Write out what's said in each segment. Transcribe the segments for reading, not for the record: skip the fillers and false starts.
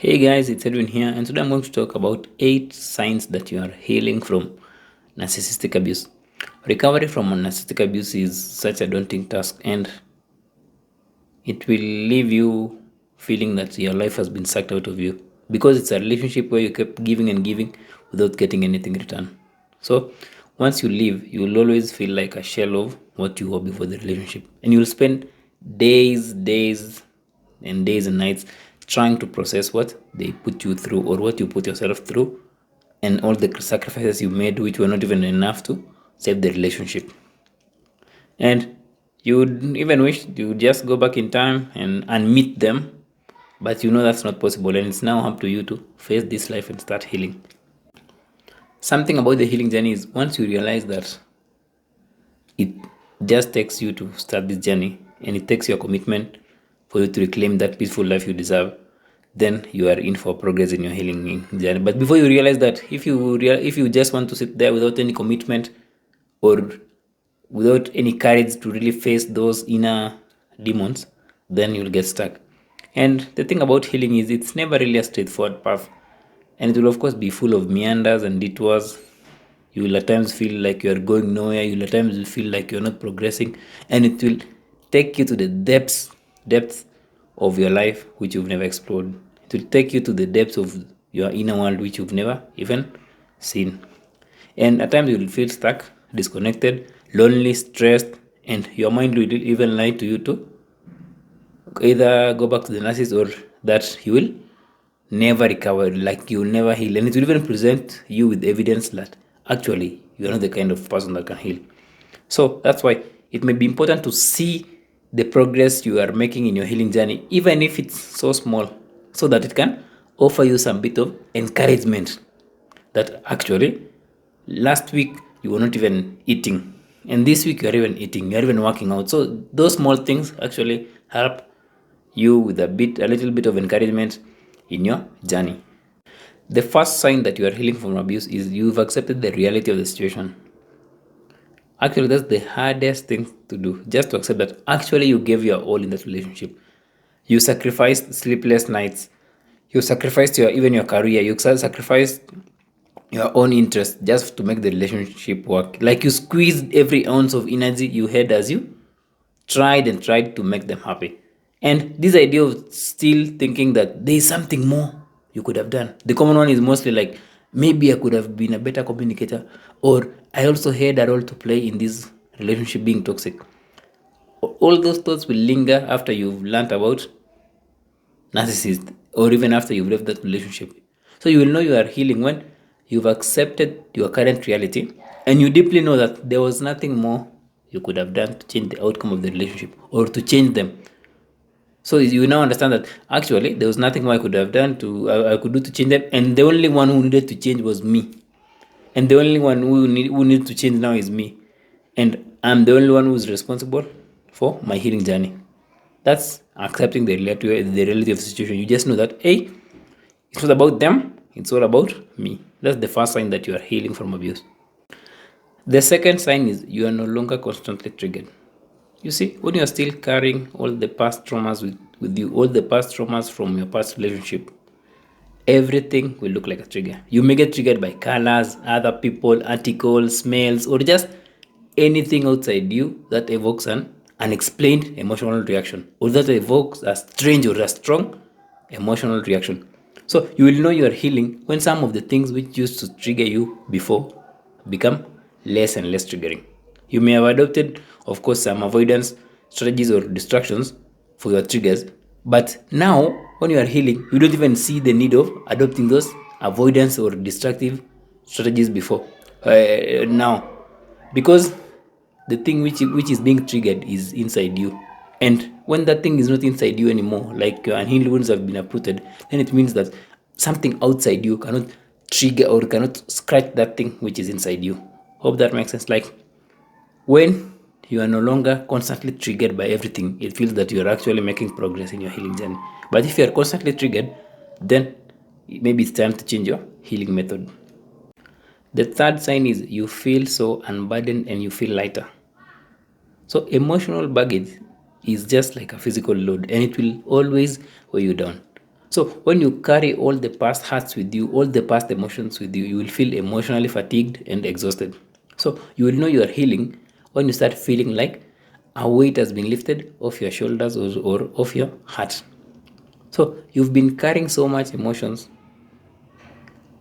Hey guys, it's Edwin here, and today I'm going to talk about 8 signs that you are healing from narcissistic abuse. Recovery from narcissistic abuse is such a daunting task, and it will leave you feeling that your life has been sucked out of you because it's a relationship where you kept giving and giving without getting anything in return. So, once you leave, you will always feel like a shell of what you were before the relationship, and you will spend days and nights trying to process what they put you through or what you put yourself through and all the sacrifices you made, which were not even enough to save the relationship. And you would even wish you just go back in time and meet them, but you know that's not possible, and it's now up to you to face this life and start healing. Something about the healing journey is once you realize that it just takes you to start this journey and it takes your commitment for you to reclaim that peaceful life you deserve, then you are in for progress in your healing journey. But before you realize that, if you just want to sit there without any commitment or without any courage to really face those inner demons, then you'll get stuck. And the thing about healing is it's never really a straightforward path, and it will of course be full of meanders and detours. You will at times feel like you are going nowhere. You will at times feel like you're not progressing, and it will take you to the depths of your life which you've never explored. It will take you to the depths of your inner world which you've never even seen. And at times you will feel stuck, disconnected, lonely, stressed, and your mind will even lie to you to either go back to the nurses or that you will never recover, like you will never heal. And it will even present you with evidence that actually you are not the kind of person that can heal. So that's why it may be important to see the progress you are making in your healing journey, even if it's so small, so that it can offer you some bit of encouragement that actually last week you were not even eating, and this week you are even eating, you are even working out. So those small things actually help you with a little bit of encouragement in your journey. The first sign that you are healing from abuse is you've accepted the reality of the situation. Actually, that's the hardest thing to do, just to accept that actually you gave your all in that relationship. You sacrificed sleepless nights. You sacrificed even your career. You sacrificed your own interest just to make the relationship work. Like you squeezed every ounce of energy you had as you tried to make them happy. And this idea of still thinking that there is something more you could have done. The common one is mostly like, maybe I could have been a better communicator, or I also had a role to play in this relationship being toxic. All those thoughts will linger after you've learned about narcissist, or even after you've left that relationship. So you will know you are healing when you've accepted your current reality and you deeply know that there was nothing more you could have done to change the outcome of the relationship or to change them. So you now understand that actually there was nothing more I could have done I could do to change them, and the only one who needed to change was me, and the only one who needs to change now is me, and I'm the only one who is responsible for my healing journey. That's accepting the reality of the situation. You just know that hey, it's not about them; it's all about me. That's the first sign that you are healing from abuse. The second sign is you are no longer constantly triggered. You see, when you are still carrying all the past traumas with you, all the past traumas from your past relationship, everything will look like a trigger. You may get triggered by colors, other people, articles, smells, or just anything outside you that evokes an unexplained emotional reaction, or that evokes a strange or a strong emotional reaction. So you will know you are healing when some of the things which used to trigger you before become less and less triggering. You may have adopted, of course, some avoidance strategies or distractions for your triggers, but now when you are healing, you don't even see the need of adopting those avoidance or destructive strategies before now, because the thing which is being triggered is inside you. And when that thing is not inside you anymore, like your unhealed wounds have been uprooted, then it means that something outside you cannot trigger or cannot scratch that thing which is inside you. Hope that makes sense. Like when you are no longer constantly triggered by everything, it feels that you are actually making progress in your healing journey. But if you are constantly triggered, then maybe it's time to change your healing method. The third sign is you feel so unburdened and you feel lighter. So emotional baggage is just like a physical load, and it will always weigh you down. So when you carry all the past hurts with you, all the past emotions with you, you will feel emotionally fatigued and exhausted. So you will know you are healing when you start feeling like a weight has been lifted off your shoulders or off your heart. So you've been carrying so much emotions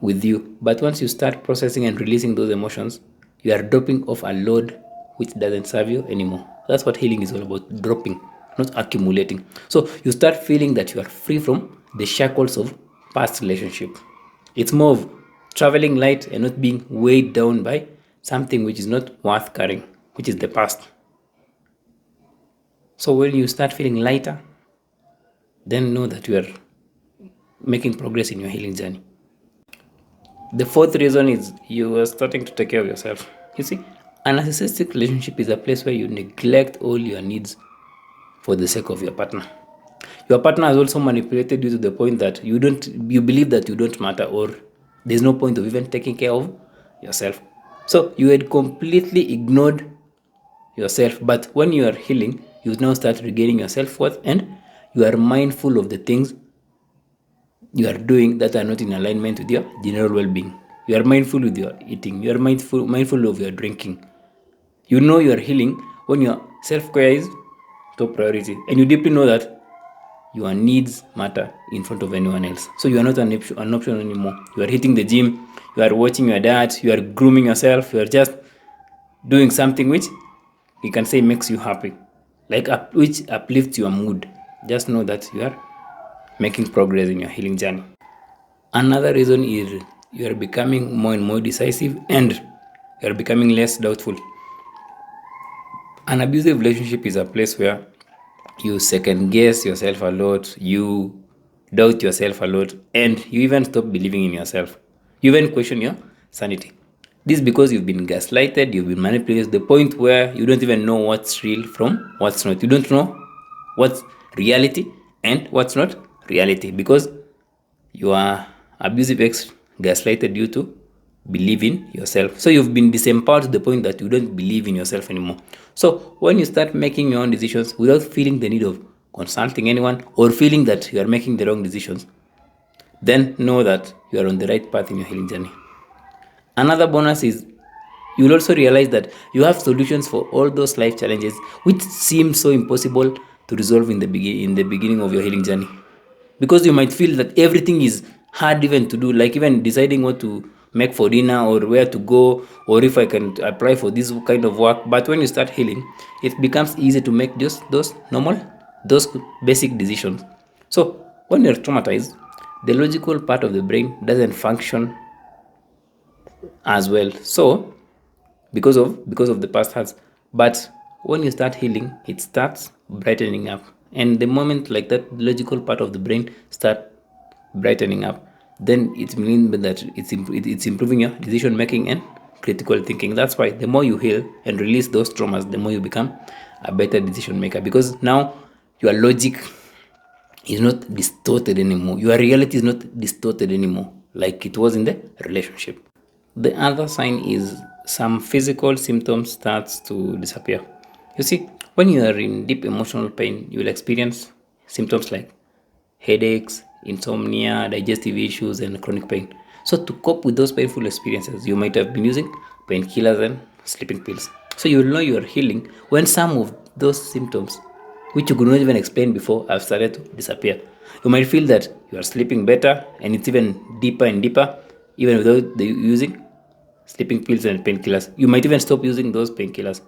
with you, but once you start processing and releasing those emotions, you are dropping off a load which doesn't serve you anymore. That's what healing is all about: dropping, not accumulating. So you start feeling that you are free from the shackles of past relationship. It's more of traveling light and not being weighed down by something which is not worth carrying, which is the past. So when you start feeling lighter, then know that you are making progress in your healing journey. The fourth reason is you are starting to take care of yourself. You see, a narcissistic relationship is a place where you neglect all your needs for the sake of your partner. Your partner has also manipulated you to the point that you believe that you don't matter, or there's no point of even taking care of yourself. So you had completely ignored yourself. But when you are healing, you now start regaining your self-worth, and you are mindful of the things you are doing that are not in alignment with your general well-being. You are mindful with your eating. You are mindful of your drinking. You know you are healing when your self-care is top priority, and you deeply know that your needs matter in front of anyone else. So you are not an option anymore. You are hitting the gym. You are watching your diet. You are grooming yourself. You are just doing something which you can say makes you happy, like which uplifts your mood. Just know that you are making progress in your healing journey. Another reason is you are becoming more and more decisive, and you are becoming less doubtful. An abusive relationship is a place where you second guess yourself a lot, you doubt yourself a lot, and you even stop believing in yourself. You even question your sanity. This is because you've been gaslighted, you've been manipulated to the point where you don't even know what's real from what's not. You don't know what's reality and what's not reality, because your abusive ex gaslighted you to believe in yourself. So you've been disempowered to the point that you don't believe in yourself anymore. So when you start making your own decisions without feeling the need of consulting anyone or feeling that you are making the wrong decisions, then know that you are on the right path in your healing journey. Another bonus is you'll also realize that you have solutions for all those life challenges which seem so impossible to resolve in the beginning of your healing journey, because you might feel that everything is hard even to do, like even deciding what to make for dinner or where to go or if I can apply for this kind of work. But when you start healing, it becomes easy to make those basic decisions. So when you're traumatized, the logical part of the brain doesn't function as well, so because of the past hurts. But when you start healing, it starts brightening up, and the moment like that logical part of the brain start brightening up, then it means that it's improving your decision making and critical thinking. That's why the more you heal and release those traumas, the more you become a better decision maker, because now your logic is not distorted anymore, your reality is not distorted anymore like it was in the relationship. The other sign is some physical symptoms starts to disappear. You see, when you are in deep emotional pain, you will experience symptoms like headaches, insomnia, digestive issues, and chronic pain. So to cope with those painful experiences, you might have been using painkillers and sleeping pills. So you will know you are healing when some of those symptoms, which you could not even explain before, have started to disappear. You might feel that you are sleeping better, and it's even deeper and deeper, even without using sleeping pills and painkillers. You might even stop using those painkillers.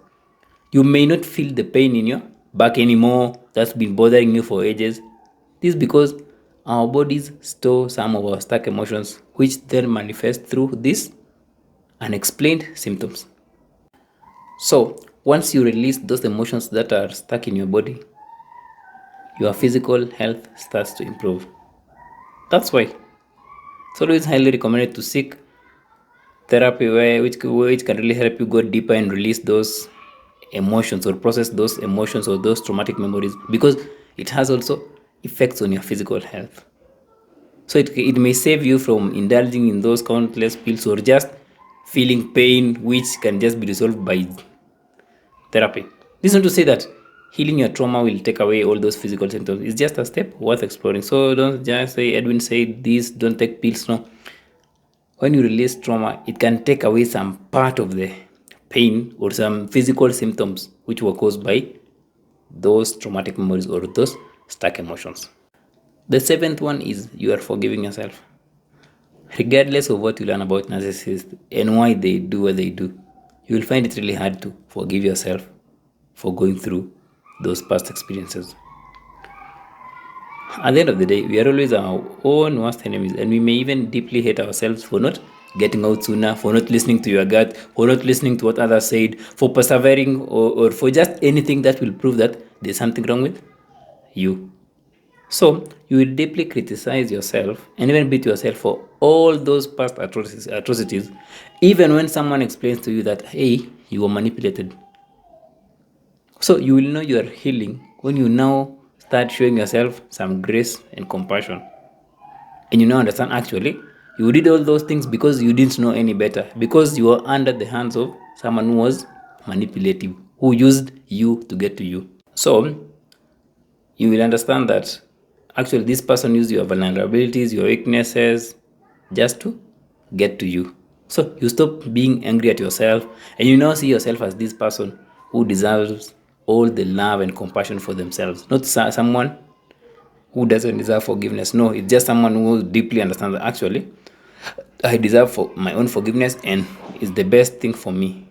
You may not feel the pain in your back anymore that's been bothering you for ages. This is because our bodies store some of our stuck emotions, which then manifest through these unexplained symptoms. So, once you release those emotions that are stuck in your body, your physical health starts to improve. That's why it's always highly recommended to seek therapy which can really help you go deeper and release those emotions or process those emotions or those traumatic memories, because it has also effects on your physical health. So it may save you from indulging in those countless pills or just feeling pain which can just be resolved by therapy. This is not to say that healing your trauma will take away all those physical symptoms. It's just a step worth exploring. So don't just say, Edwin said this, don't take pills. No. When you release trauma, it can take away some part of the pain or some physical symptoms which were caused by those traumatic memories or those stuck emotions. The seventh one is you are forgiving yourself. Regardless of what you learn about narcissists and why they do what they do, you will find it really hard to forgive yourself for going through those past experiences. At the end of the day, we are always our own worst enemies, and we may even deeply hate ourselves for not getting out sooner, for not listening to your gut, for not listening to what others said, for persevering, or for just anything that will prove that there's something wrong with you. So you will deeply criticize yourself and even beat yourself for all those past atrocities, even when someone explains to you that, hey, you were manipulated. So you will know you are healing when you now start showing yourself some grace and compassion. And you now understand actually, you did all those things because you didn't know any better, because you were under the hands of someone who was manipulative, who used you to get to you. So you will understand that actually this person used your vulnerabilities, your weaknesses, just to get to you. So you stop being angry at yourself and you now see yourself as this person who deserves all the love and compassion for themselves, not someone who doesn't deserve forgiveness. No, it's just someone who deeply understands that actually I deserve for my own forgiveness and it's the best thing for me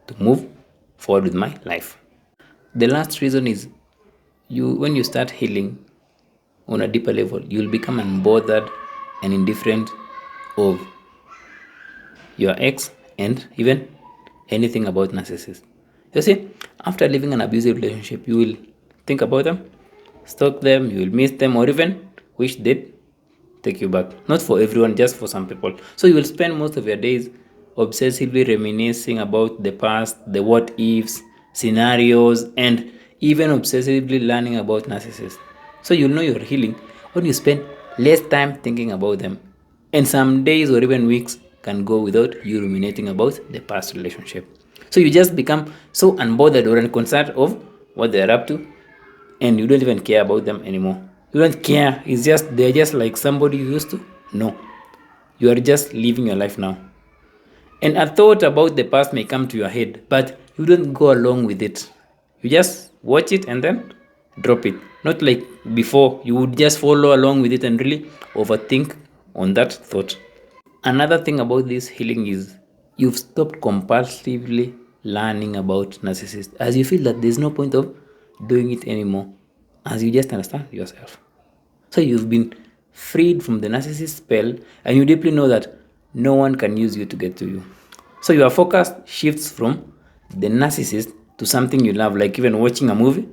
to move forward with my life. The last reason is when you start healing on a deeper level, you'll become unbothered and indifferent of your ex and even anything about narcissists. You see, after leaving an abusive relationship, you will think about them, stalk them, you will miss them, or even wish they'd take you back. Not for everyone, just for some people. So you will spend most of your days obsessively reminiscing about the past, the what ifs, scenarios, and even obsessively learning about narcissists. So you'll know you're healing when you spend less time thinking about them. And some days or even weeks can go without you ruminating about the past relationship. So you just become so unbothered or unconcerned of what they're up to, and you don't even care about them anymore. You don't care. It's just they're just like somebody you used to. No. You are just living your life now. And a thought about the past may come to your head, but you don't go along with it. You just watch it and then drop it. Not like before, you would just follow along with it and really overthink on that thought. Another thing about this healing is you've stopped compulsively learning about narcissists as you feel that there's no point of doing it anymore as you just understand yourself. So you've been freed from the narcissist spell and you deeply know that no one can use you to get to you. So your focus shifts from the narcissist to something you love, like even watching a movie,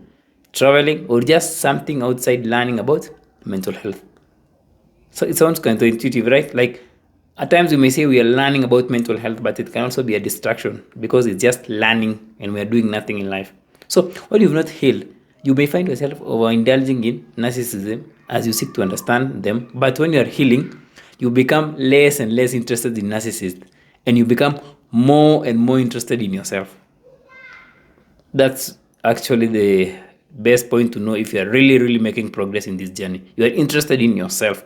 traveling, or just something outside learning about mental health. So it sounds counterintuitive, right? Like at times we may say we are learning about mental health, but it can also be a distraction because it's just learning and we are doing nothing in life. So when you've not healed, you may find yourself overindulging in narcissism as you seek to understand them. But when you are healing, you become less and less interested in narcissists and you become more and more interested in yourself. That's actually the best point to know if you are really, really making progress in this journey. You are interested in yourself.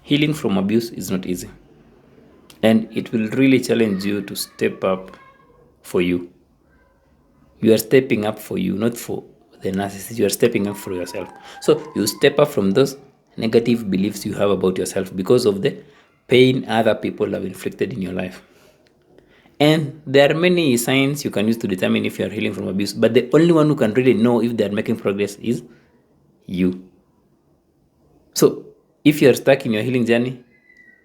Healing from abuse is not easy, and it will really challenge you to step up for you. You are stepping up for you, not for the narcissist. You are stepping up for yourself. So you step up from those negative beliefs you have about yourself because of the pain other people have inflicted in your life. And there are many signs you can use to determine if you are healing from abuse, but the only one who can really know if they are making progress is you. So if you are stuck in your healing journey,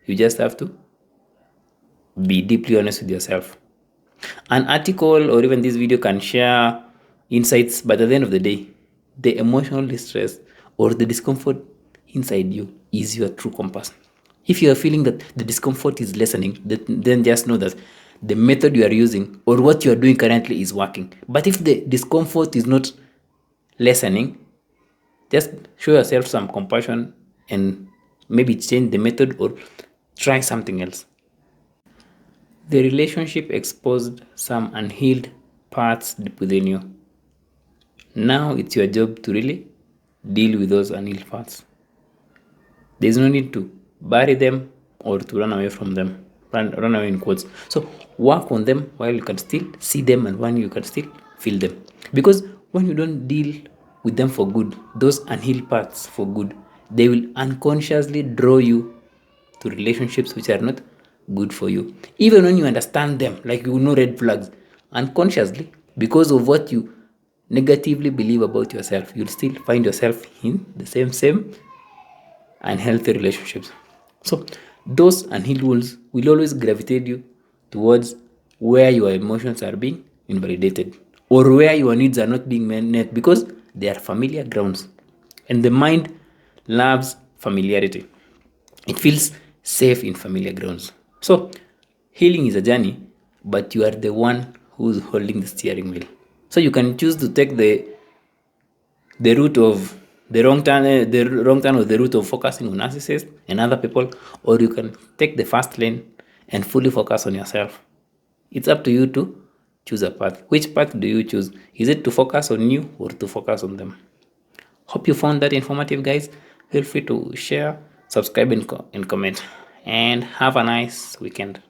you just have to be deeply honest with yourself. An article or even this video can share insights, but at the end of the day, the emotional distress or the discomfort inside you is your true compass. If you are feeling that the discomfort is lessening, then just know that the method you are using or what you are doing currently is working. But if the discomfort is not lessening, just show yourself some compassion and maybe change the method or try something else. The relationship exposed some unhealed parts deep within you. Now it's your job to really deal with those unhealed parts. There's no need to bury them or to run away from them. Run away in quotes. So work on them while you can still see them and when you can still feel them. Because when you don't deal with them for good, those unhealed parts for good, they will unconsciously draw you to relationships which are not good for you. Even when you understand them, like you know red flags, unconsciously, because of what you negatively believe about yourself, you'll still find yourself in the same unhealthy relationships. So those unhealed wounds will always gravitate you towards where your emotions are being invalidated or where your needs are not being met because they are familiar grounds. And the mind loves familiarity. It feels safe in familiar grounds. So healing is a journey, but you are the one who's holding the steering wheel. So you can choose to take the route of the wrong turn or the route of focusing on narcissists and other people, or you can take the fast lane and fully focus on yourself. It's up to you to choose a path. Which path do you choose? Is it to focus on you or to focus on them? Hope you found that informative, guys. Feel free to share, subscribe, and comment. And have a nice weekend.